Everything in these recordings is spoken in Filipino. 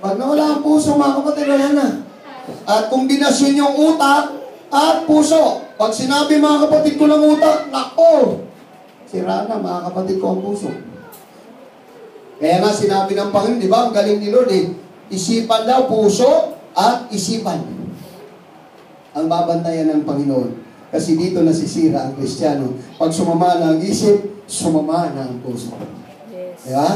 Pag nawala ang puso, mga kapatid, wala na. At kombinasyon yung utak at puso. Pag sinabi, mga kapatid ko ng utak, nako, sira na, mga kapatid ko ang puso. Kaya nga sinabi ng Panginoon, di ba, ang galing ni Lord eh, isipan daw, puso at isipan. Ang babantayan ng Panginoon. Kasi dito nasisira ang Kristiyano. Pag sumama na ang isip, sumama na ang puso. Yes. Di ba?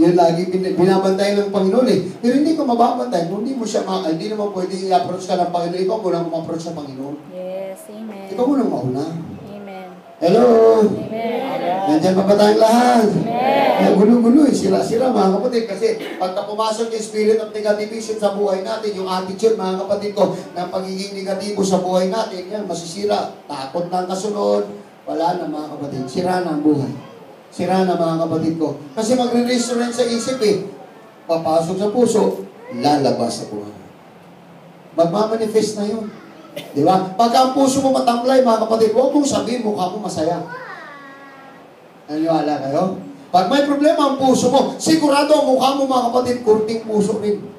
Yun lagi binabantayan ng Panginoon eh. Pero hindi ko mababantay. Kung hindi mo siya, hindi naman pwede i-approach ka ng Panginoon. Ikaw muna ma-approach sa Panginoon. Yes, amen. Ikaw muna mauna. Amen. Hello? Amen. Nandiyan pa ba tayong lahat? Amen. Gulo-gulo eh. Sira-sira mga kapatid. Kasi pagka pumasok yung spirit of negativism sa buhay natin, yung attitude mga kapatid ko, ng pagiging negatibo sa buhay natin, yan, masisira. Takot na ang kasunod. Wala na mga kapatid. Sira na ang buhay. Sira na mga kapatid ko. Kasi magre-restaurant sa isip eh. Papasok sa puso, lalabas sa buhay. Magmamanifest na yun. Di ba? Pagka ang puso mo matamlay, mga kapatid, huwag mong sabihin, mukha mo masaya. Naniwala kayo? Pag may problema ang puso mo, sigurado ang mukha mo, mga kapatid, kurting puso rin.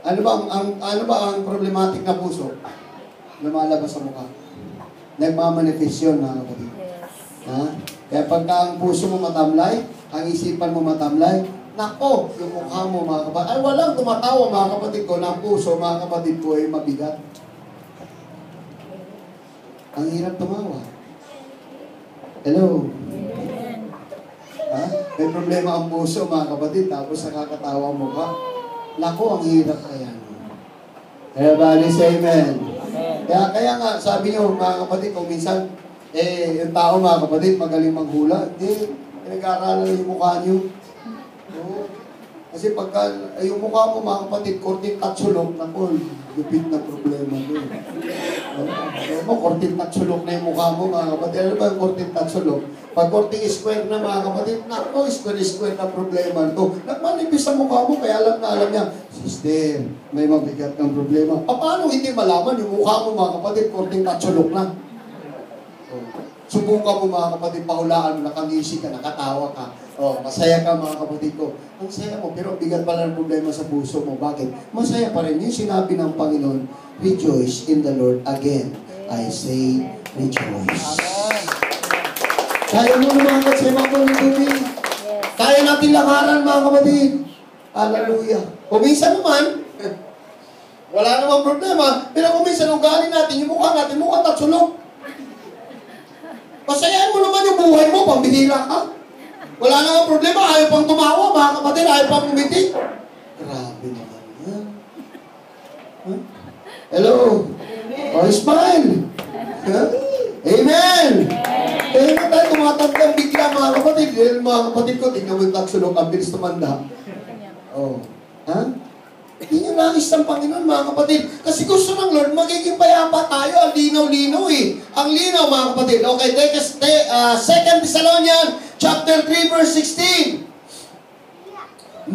Ano ba ang problematic na puso? Lumalabas sa mukha. Nagmamanifest yun, mga kapatid. Yes. Ha? Kaya pagka ang puso mo matamlay, ang isipan mo matamlay, nako, yung mukha mo, mga kapatid, ay walang tumatawa, mga kapatid ko, na ang puso, mga kapatid ko, ay mabigat. Ang hirap tumawa. Hello? Amen. Ha? May problema ang puso, mga kapatid, tapos nakakatawa mo ka. Nako, ang hirap kaya. Everybody say amen. Kaya nga, sabi niyo, mga kapatid, kung minsan, yung tao, mga kapatid, magaling maghula, pinag-aaralan yung mukha niyo. Oo. Kasi pagka, yung mukha mo, mga kapatid, korting tatsulok, naku, lupit na problema doon. Korting tatsulok na yung mukha mo, mga kapatid. Ano ba yung korting tatsulok? Pag korting square na, mga kapatid, naku, square na problema ito. Nagmanipis sa mukha mo, kaya alam niya, sister, may mabigat ng problema. Paano hindi malaman yung mukha mo, mga kapatid, korting tatsulok na? Subukan mo, mga kapatid, pahulaan mo, nakangisi ka, nakatawa ka. Masaya ka, mga kapatid ko. Ang saya mo, pero bigat pala ng problema sa puso mo. Bakit? Masaya pa rin. Yung sinabi ng Panginoon, rejoice in the Lord again. I say, rejoice. Kaya mo naman kasi mga kapatid. Kaya natin lakaran, mga kapatid. Hallelujah. Kung minsan naman, wala namang problema, pero kung minsan ugali natin, yung mukha natin, mukhang tatsulok. Pasayahin mo naman yung buhay mo, pambihira ka. Wala namang problema, ayaw pang tumawa, mga kapatid, ayaw pang umiti. Grabe naman yan. Huh? Hello? Oh, smile. Huh? Amen! Kaya na tayo tumatandang bigla, mga kapatid. Mga kapatid ko, tingnan mo yung tatsulok, ang bilis tumanda. Oh. Ha? Hindi nyo nais ng Panginoon, mga kapatid. Kasi gusto ng Lord, magiging payapa tayo. Ang linaw-linaw eh. Ang linaw, mga kapatid. Okay, take us, 2 Thessalonians chapter 3, verse 16.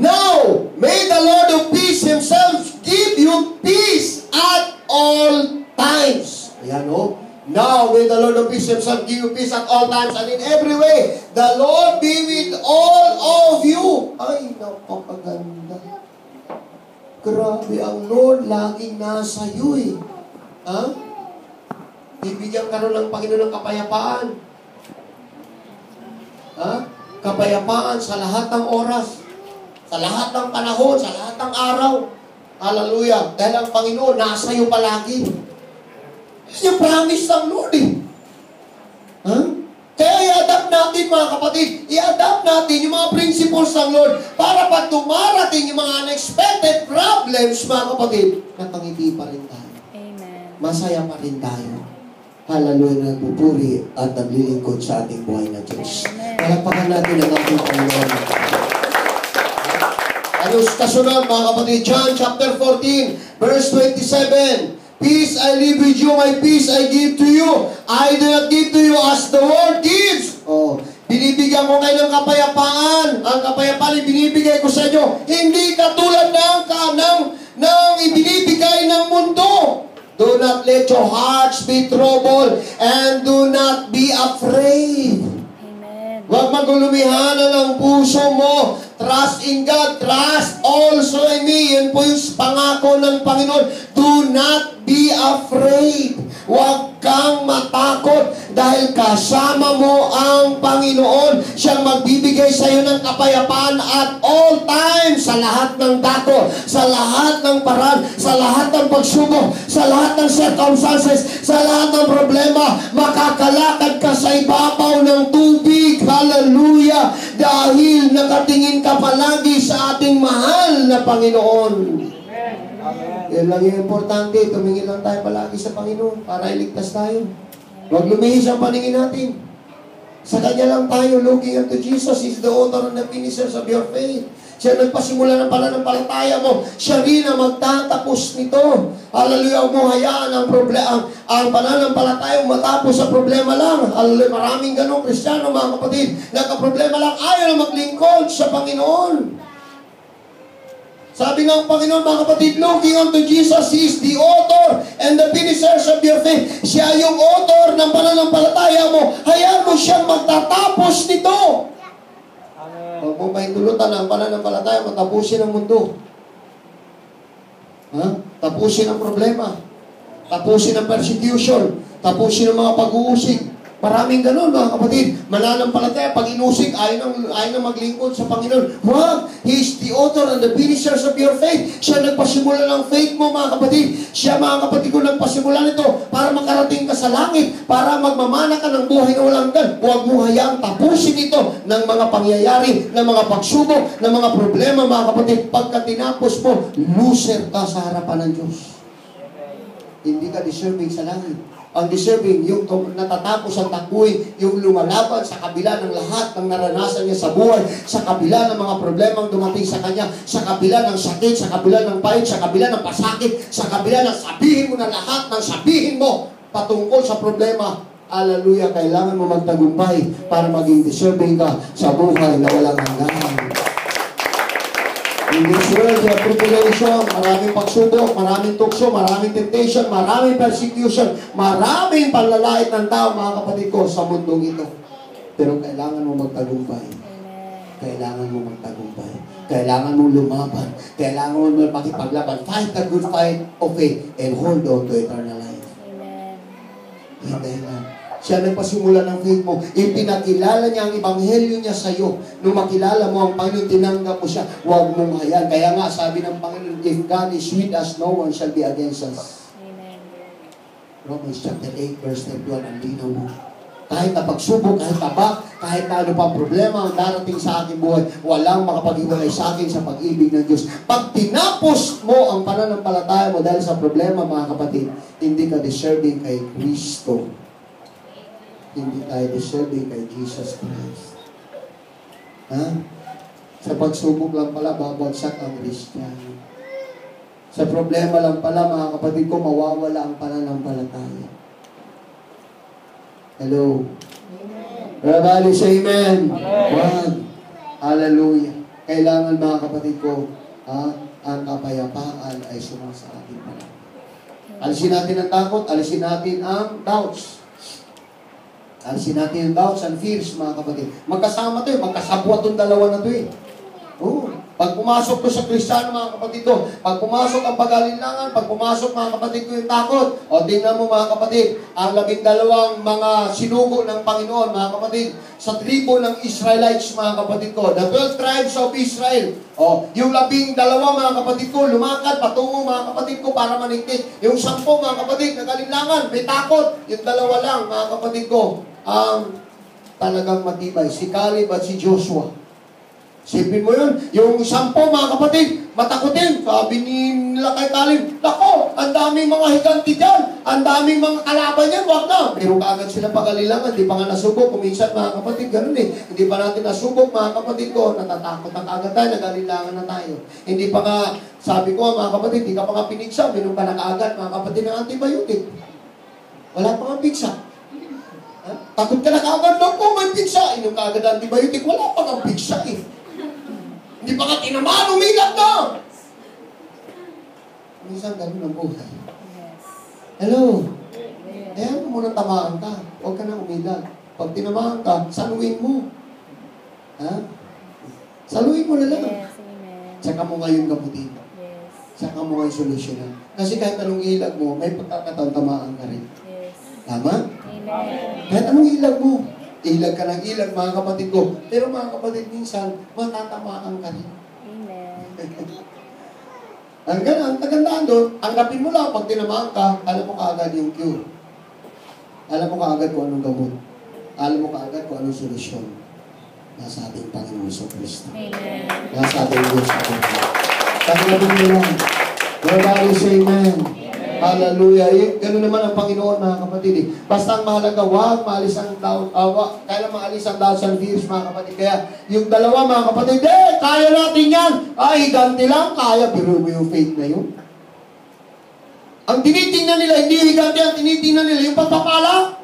Now, may the Lord of peace Himself give you peace at all times. Ayan o. Now, may the Lord of peace Himself give you peace at all times and in every way. The Lord be with all of you. Ay, napakaganda. Grabe, ang Lord laging nasa iyo eh. Ha? Bibigyan ka rin ng Panginoon ng kapayapaan. Ha? Kapayapaan sa lahat ng oras. Sa lahat ng panahon, sa lahat ng araw. Hallelujah. Dahil ang Panginoon nasa iyo palagi. Yan yung promise ng Lord eh. Ha? Kaya i-adapt natin, mga kapatid, i-adapt natin yung mga principles ng Lord para pag dumarating yung mga unexpected problems, mga kapatid, napangiti pa rin tayo. Amen. Masaya pa rin tayo. Hallelujah, nagpupuri at naglilingkod sa ating buhay na Diyos. Palakpakan natin ang ating Panginoon. Ano kasunod, mga kapatid? John chapter 14, verse 27. Peace I leave with you, my peace I give to you. I do not give to you as the world gives. Binibigyan ko kayo ng kapayapaan. Ang kapayapaan binibigay ko sa inyo. Hindi katulad ng ibinibigay ng mundo. Do not let your hearts be troubled and do not be afraid. Huwag magulumihanan ang puso mo. Trust in God. Trust also in me. Yan po yung pangako ng Panginoon. Do not be afraid. Huwag kang matakot dahil kasama mo ang Panginoon. Siyang magbibigay sa iyo ng kapayapaan at all time sa lahat ng dako, sa lahat ng paraan, sa lahat ng pagsubok, sa lahat ng circumstances, sa lahat ng problema. Makakalakad ka sa ibabaw ng tubig. Hallelujah! Dahil nakatingin ka palagi sa ating mahal na Panginoon. Yan lang yung importante. Tumingin lang tayo palagi sa Panginoon para iligtas tayo. Huwag lumihis ang paningin natin. Sa Kanya lang tayo, looking unto Jesus. He's the author and the finisher of your faith. Siya nagpasimula ng pananampalataya mo. Siya rin ang magtatapos nito. Hallelujah, huwag mo hayaan ang pananampalataya mo matapos sa problema lang. Hallelujah, maraming ganong Kristiyano, mga kapatid. Nagka-problema lang, ayaw na maglingkod sa Panginoon. Sabi ng Panginoon, mga kapatid, looking unto Jesus, He is the author and the finisher of your faith. Siya yung author ng pananampalataya mo. Hayaan mo siyang magtatapos nito. Huwag mo paintulutan ang pananampalataya mo, tapusin ang mundo. Tapusin ang problema. Tapusin ang persecution. Tapusin ang mga pag-uusig. Maraming ganun, mga kapatid. Mananampalataya, pag inusig, ayaw nang maglingkod sa Panginoon. Huwag! He is the author and the finisher of your faith. Siya nagpasimula ng faith mo, mga kapatid. Siya, mga kapatid ko, nagpasimula nito para makarating ka sa langit, para magmamana ka ng buhay na walang hanggan. Huwag mo hayaang tapusin ito ng mga pangyayari, ng mga pagsubok, ng mga problema, mga kapatid. Pagka tinapos mo, loser ka sa harapan ng Diyos. Hindi ka deserving sa langit. Ang deserving, yung natatapos ang takbuhin, yung lumalaban sa kabila ng lahat ng naranasan niya sa buhay, sa kabila ng mga problemang dumating sa kanya, sa kabila ng sakit, sa kabila ng pahit, sa kabila ng pasakit, sa kabila ng sabihin mo na lahat ng sabihin mo patungkol sa problema. Hallelujah, kailangan mo magtagumpay para maging deserving ka sa buhay na walang hanggan. In this world, you have tribulation, maraming pagsubok, maraming tukso, maraming temptation, maraming persecution, maraming panlalait ng tao, mga kapatid ko, sa mundong ito. Pero kailangan mo magtagumpay. Kailangan mo magtagumpay. Kailangan mo lumaban. Kailangan mo makipaglaban. Fight the good fight of faith and hold on to eternal life. Hindi lang. Siya nagpasimula ng faith mo. Ipinakilala niya ang ebanghelyo niya sa iyo. Nung makilala mo ang Panginoon, tinanggap mo siya. Huwag mong hayaan. Kaya nga, sabi ng Panginoon, if God is with us, no one shall be against us. Amen. Romans chapter 8, verse 12, ang linaw mo. Kahit na pagsubok, kahit tabak, kahit na ano pang problema ang darating sa aking buhay, walang makapag-iwalay sa akin sa pag-ibig ng Diyos. Pag tinapos mo ang pananampalataya mo dahil sa problema, mga kapatid, hindi ka deserving kay Kristo. Hindi tayo deserving kay Jesus Christ. Sa pagsubok lang pala, babagsak ang Kristiyano. Sa problema lang pala, mga kapatid ko, mawawala ang pananampalataya. Hello? Everybody say amen. Amen. Hallelujah. Kailangan, mga kapatid ko, ang kapayapaan ay sumasa atin pala. Alisin natin ang takot, alisin natin ang doubts. Alisin natin yung doubts and fears, mga kapatid. Magkasama to magkasabwat itong dalawa na to Pag pumasok ko sa Kristiyano, mga kapatid ko, pag pumasok ang pag-alinlangan, pag pumasok, mga kapatid ko, yung takot, o tingnan mo, mga kapatid, ang 12 mga sinugo ng Panginoon, mga kapatid, sa tribo ng Israelites, mga kapatid ko, the 12 tribes of Israel, yung 12, mga kapatid ko, lumakad, patungo, mga kapatid ko, para manigtis. Yung 10, mga kapatid, nag-alinlangan, may takot. Yung 2 lang, mga kapatid ko, ang talagang matibay, si Caleb at si Joshua. Sipin mo yun, yung 10, mga kapatid, matakotin. Sabi nila kay Caleb, nako, ang daming mga higanti dyan, ang daming mga kalaban yan, wag na. Pero kaagad sila pag-alilangan, hindi pa nga nasubok. Kuminsan, mga kapatid, ganun hindi pa natin nasubok, mga kapatid ko, natatakot na kaagad tayo, nag-alilangan na tayo. Hindi pa nga, sabi ko, mga kapatid, hindi ka pa nga pinigsa, minum ka na kaagad, mga kapatid, ng antibiotic. Wala pa nga pigsa. Takot ka na kaagad, no po, may pigsa. Inom ka agad antibiotic, wala pa nga pigsa Hindi pa ka tinamaan, umilag na! Minsan ganun ang buhay. Hello? Kaya mo muna tamaan ka. Huwag ka na umilag. Pag tinamaan ka, sanuin mo. Ha? Saluhin mo na lang. Yes. Amen. Tsaka mo ngayon gamutin. Yes. Tsaka mo ngayon solusyonan. Kasi kahit anong ilag mo, may pagkakataon tamaan ka rin. Yes. Tama? Amen. Kahit anong ilag mo. Ilag ka ng ilag, mga kapatid ko. Pero mga kapatid, minsan, matatamaan ka rin. Amen. Ang kagandaan doon, anggapin mo lang, pag tinamaan ka, alam mo kaagad yung cure. Alam mo kaagad kung anong gamot. Alam mo kaagad kung anong solusyon. Nasa ating Panginoon sa Kristo. Amen. Nasa ating Diyos sa Kristo. Tanggapin mo lang. Everybody say amen. Hallelujah. Ganun naman ang Panginoon, mga kapatid. Basta ang mahalaga, huwag maalis ang kailan maalis ang thousand fears, mga kapatid. Kaya yung dalawa, mga kapatid, kaya natin yan. Ay, ganti lang, kaya. Pero mo yung faith na yun. Ang tinitingnan nila, hindi yung higanti, ang tinitingnan nila, yung pagpapala.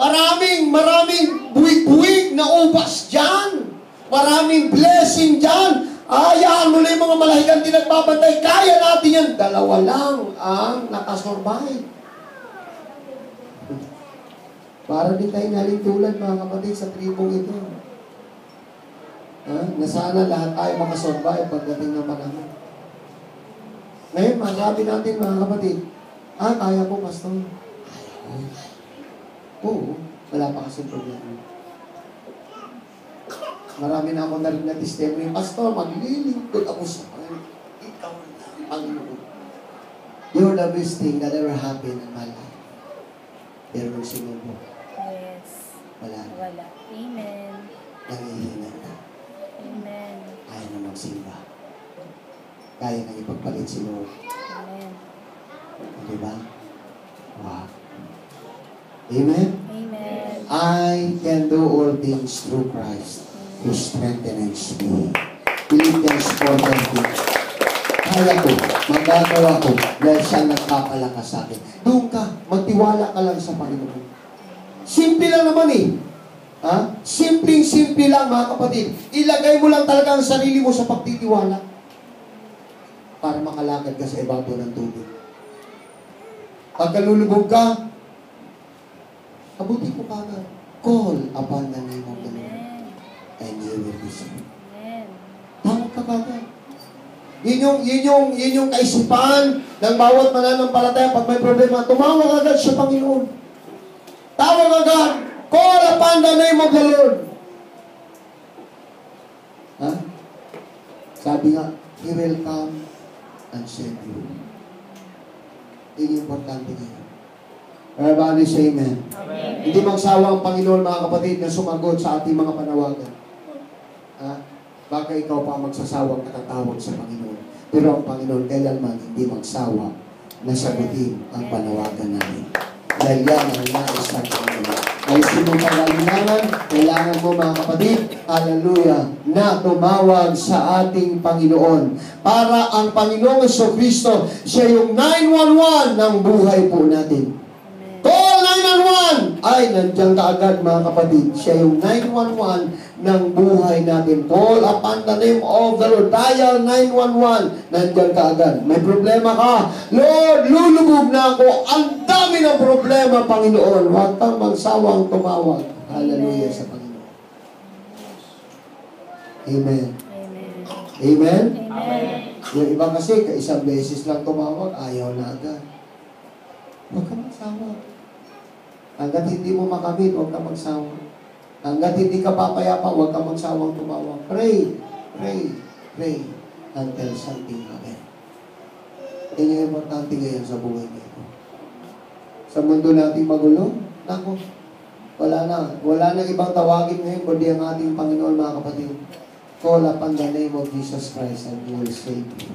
Maraming buwig-buwig na ubas dyan. Maraming blessing dyan. Hayaan mo na yung mga malahigan nagbabantay. Kaya natin yan. Dalawa lang ang nakasurvive. Para din tayo nalintulad, mga kapatid, sa tribong ito. Na sana lahat tayo makasurvive pagdating ng panahon. Ngayon, masabi natin, mga kapatid, kaya ko, pastor. Kaya ko. Oo, wala pa kasi problema. Marami na ako narinig na testimony. Pastor, maglilingkod ako sa Panginoon. Ikaw na, Panginoon. You're the best thing that ever happened in my life. Pero nung sinubo, Yes. wala na. Wala. Amen. Nangihina na. Amen. Kaya na magsimba. Kaya na ipagpalit si Lord. Amen. Di ba? Wow. Amen? Amen. I can do all things through Christ who strengthens me. Philippians 4:13. Kaya ko, magagawa ko dahil siya nagpapalakas sa akin. Doon ka, magtiwala ka lang sa Panginoon. Simple lang naman eh. Simpleng-simple lang, mga kapatid. Ilagay mo lang talaga ang sarili mo sa pagtitiwala para makalakad ka sa ibabaw ng tubig. Pagka lulubog ka, abuti ko kagad. Call upon the name of the Lord and you will be saved. Amen. Tawag ka kagad. Yun yung kaisipan ng bawat mananampalataya pag may problema. Tumawag agad sa Panginoon. Tawag agad. Call upon the name of the Lord. Sabi nga, He will come and save you. Yun yung importante ngayon. Everybody say amen. Amen. Hindi magsawa ang Panginoon, mga kapatid, na sumagot sa ating mga panawagan. Baka ikaw pa magsasawang katatawag sa Panginoon. Pero ang Panginoon kailanman hindi magsawa na sagutin ang panawagan natin. Dahil yan ang nais ng Panginoon. Ay sinong kailangan mo, mga kapatid, hallelujah, na tumawag sa ating Panginoon. Para ang Panginoong Jesucristo, siya yung 911 ng buhay po natin. Call 911! Ay, nandiyan ka agad, mga kapatid. Siya yung 911 ng buhay natin. Call upon the name of the Lord. Dial 911. Nandiyan ka agad. May problema ka. Lord, lulubog na ako. Ang dami ng problema, Panginoon. Huwag kang magsawang tumawag. Hallelujah sa Panginoon. Amen. Amen. Amen? Amen. Yung iba kasi, isang beses lang tumawag, ayaw na agad. Huwag kang magsawa. Hanggat hindi mo makamit, huwag kang magsawa. Hanggat hindi ka papayapa, huwag kang magsawang tumawag. Pray, pray, pray until something happens. Yan yung importante ngayon sa buhay ngayon. Sa mundo nating magulo, naku, wala na ibang tawagin ngayon kundi ang ating Panginoon, mga kapatid. Call upon the name of Jesus Christ and He will save you.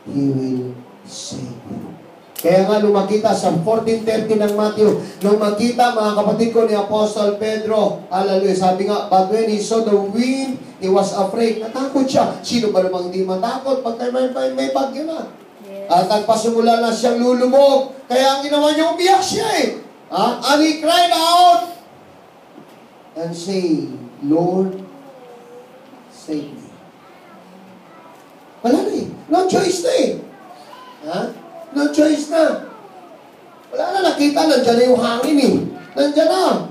He will save you. Kaya nga lumakita sa 14:30 ng Matthew, nung makita, mga kapatid ko, ni Apostle Pedro, hallelujah, sabi nga, but when he saw the wind, he was afraid. Natakot siya. Sino ba namang hindi matakot pagka may bagyo na? Yes. At nagpasimula na siyang lulubog. Kaya ang ginawa niya, umiyak siya eh. And he cried out and say, Lord, save me. Wala na eh. No choice na eh. No choice na. Wala na, nakita, nandyan na yung hangin eh. Nandyan na.